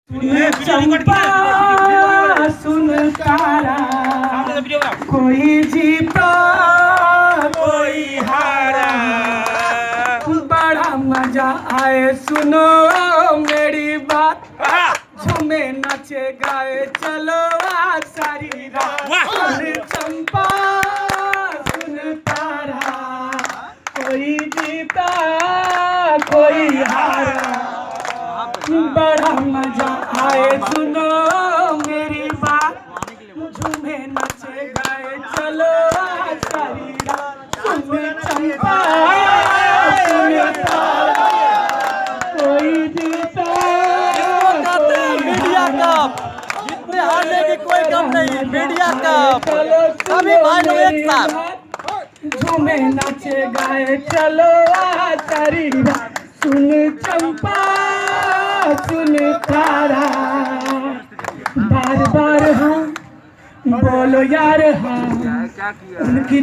चंपा सुन तारा, कोई जीता कोई हारा, बड़ा मजा आए सुनो मेरी बात, झूमे नाचे गाए चलो आज सारी रात। सुन चंपा सुन तारा, कोई जीता कोई हारा, बड़ा मजा आए सुनो मेरी बात, झूमे नाचे गाए चलो आज सारी रात। सुन चंपा सुन तारा, कोई जीता मीडिया कप जितने हारने की कोई कम नहीं, मीडिया कप सभी भाई लोग एक साथ झूमे नाचे गाए चलो आज सारी रात। सुन चंपा सुन तारा, बार बार हाँ बोलो यार हाँ, उनकी